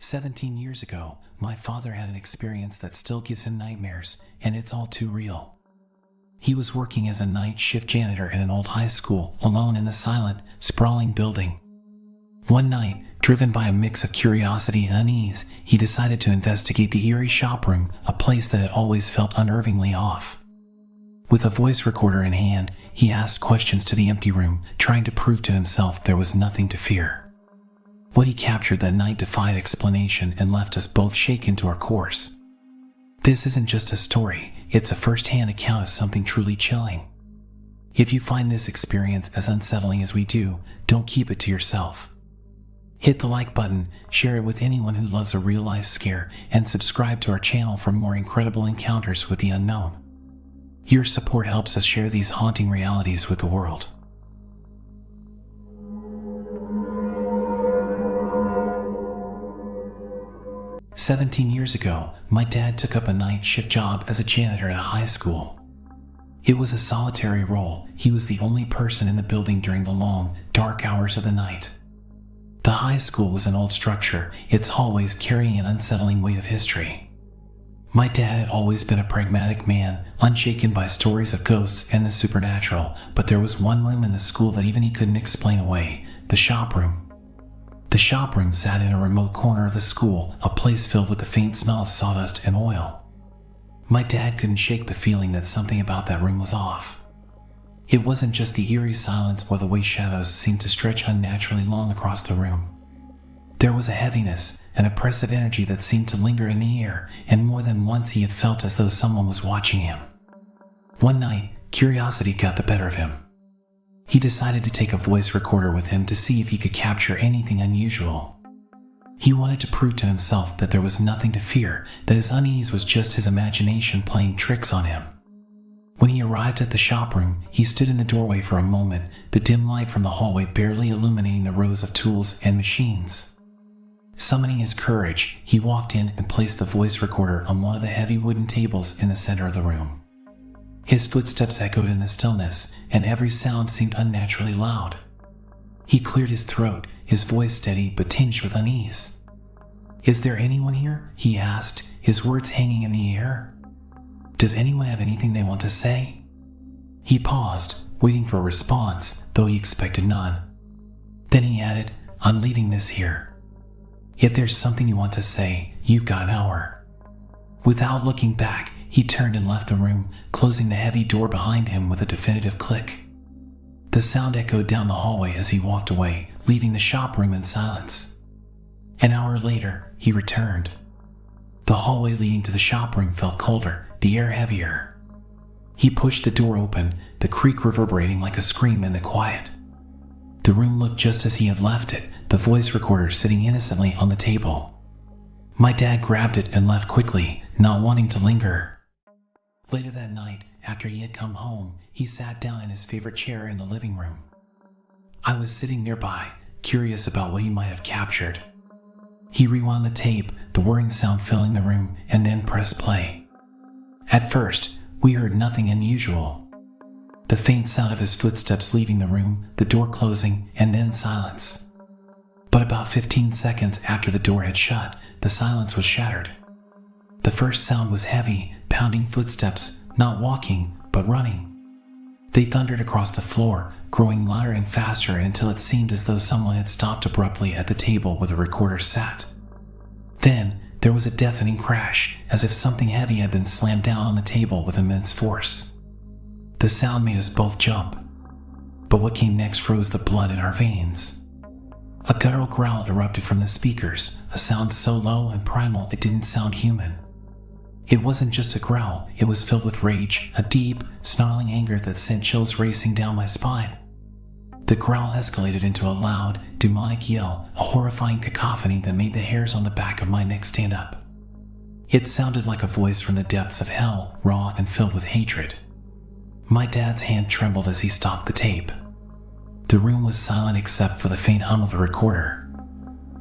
17 years ago, my father had an experience that still gives him nightmares, and it's all too real. He was working as a night shift janitor at an old high school, alone in the silent, sprawling building. One night, driven by a mix of curiosity and unease, he decided to investigate the Eerie shop room, a place that had always felt unnervingly off. With a voice recorder in hand, he asked questions to the empty room, trying to prove to himself there was nothing to fear. What he captured that night defied explanation and left us both shaken to our cores. This isn't just a story, it's a first-hand account of something truly chilling. If you find this experience as unsettling as we do, don't keep it to yourself. Hit the like button, share it with anyone who loves a real-life scare, and subscribe to our channel for more incredible encounters with the unknown. Your support helps us share these haunting realities with the world. "17 years ago, my dad took up a night shift job as a janitor at a high school. It was a solitary role. He was the only person in the building during the long, dark hours of the night. The high school was an old structure, its hallways carrying an unsettling weight of history. My dad had always been a pragmatic man, unshaken by stories of ghosts and the supernatural, but there was one room in the school that even he couldn't explain away: the shop room. The shop room sat in a remote corner of the school, a place filled with the faint smell of sawdust and oil. My dad couldn't shake the feeling that something about that room was off. It wasn't just the eerie silence or the way shadows seemed to stretch unnaturally long across the room. There was a heaviness, an oppressive energy that seemed to linger in the air, and more than once he had felt as though someone was watching him. One night, curiosity got the better of him. He decided to take a voice recorder with him to see if he could capture anything unusual. He wanted to prove to himself that there was nothing to fear, that his unease was just his imagination playing tricks on him. When he arrived at the shop room, he stood in the doorway for a moment, the dim light from the hallway barely illuminating the rows of tools and machines. Summoning his courage, he walked in and placed the voice recorder on one of the heavy wooden tables in the center of the room. His footsteps echoed in the stillness, and every sound seemed unnaturally loud. He cleared his throat, his voice steady but tinged with unease. "Is there anyone here?" he asked, his words hanging in the air. "Does anyone have anything they want to say?" He paused, waiting for a response, though he expected none. Then he added, "I'm leaving this here. If there's something you want to say, you've got an hour." Without looking back, he turned and left the room, closing the heavy door behind him with a definitive click. The sound echoed down the hallway as he walked away, leaving the shop room in silence. An hour later, he returned. The hallway leading to the shop room felt colder, the air heavier. He pushed the door open, the creak reverberating like a scream in the quiet. The room looked just as he had left it, the voice recorder sitting innocently on the table. My dad grabbed it and left quickly, not wanting to linger. Later that night, after he had come home, he sat down in his favorite chair in the living room. I was sitting nearby, curious about what he might have captured. He rewound the tape, the whirring sound filling the room, and then pressed play. At first, we heard nothing unusual. The faint sound of his footsteps leaving the room, the door closing, and then silence. But about 15 seconds after the door had shut, the silence was shattered. The first sound was heavy, pounding footsteps, not walking, but running. They thundered across the floor, growing louder and faster until it seemed as though someone had stopped abruptly at the table where the recorder sat. Then, there was a deafening crash, as if something heavy had been slammed down on the table with immense force. The sound made us both jump. But what came next froze the blood in our veins. A guttural growl erupted from the speakers, a sound so low and primal it didn't sound human. It wasn't just a growl, it was filled with rage, a deep, snarling anger that sent chills racing down my spine. The growl escalated into a loud, demonic yell, a horrifying cacophony that made the hairs on the back of my neck stand up. It sounded like a voice from the depths of hell, raw and filled with hatred. My dad's hand trembled as he stopped the tape. The room was silent except for the faint hum of the recorder.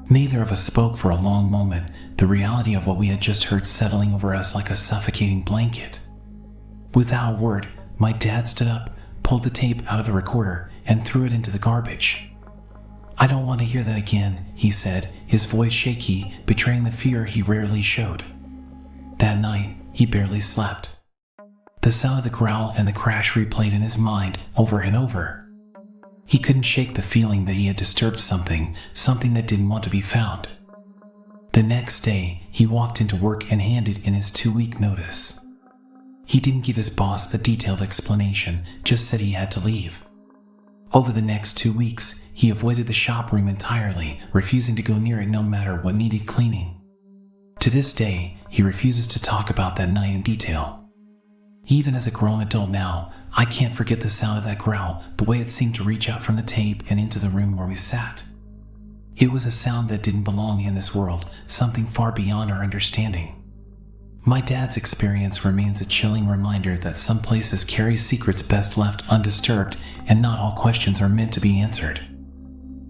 Neither of us spoke for a long moment, the reality of what we had just heard settling over us like a suffocating blanket. Without a word, my dad stood up, pulled the tape out of the recorder, and threw it into the garbage. "I don't want to hear that again," he said, his voice shaky, betraying the fear he rarely showed. That night, he barely slept. The sound of the growl and the crash replayed in his mind over and over. He couldn't shake the feeling that he had disturbed something that didn't want to be found. The next day, he walked into work and handed in his 2-week notice. He didn't give his boss a detailed explanation, just said he had to leave. Over the next 2 weeks, he avoided the shop room entirely, refusing to go near it no matter what needed cleaning. To this day, he refuses to talk about that night in detail. Even as a grown adult now, I can't forget the sound of that growl, the way it seemed to reach out from the tape and into the room where we sat. It was a sound that didn't belong in this world, something far beyond our understanding. My dad's experience remains a chilling reminder that some places carry secrets best left undisturbed, and not all questions are meant to be answered.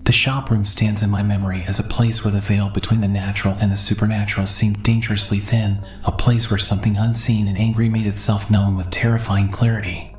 The shop room stands in my memory as a place where the veil between the natural and the supernatural seemed dangerously thin, a place where something unseen and angry made itself known with terrifying clarity.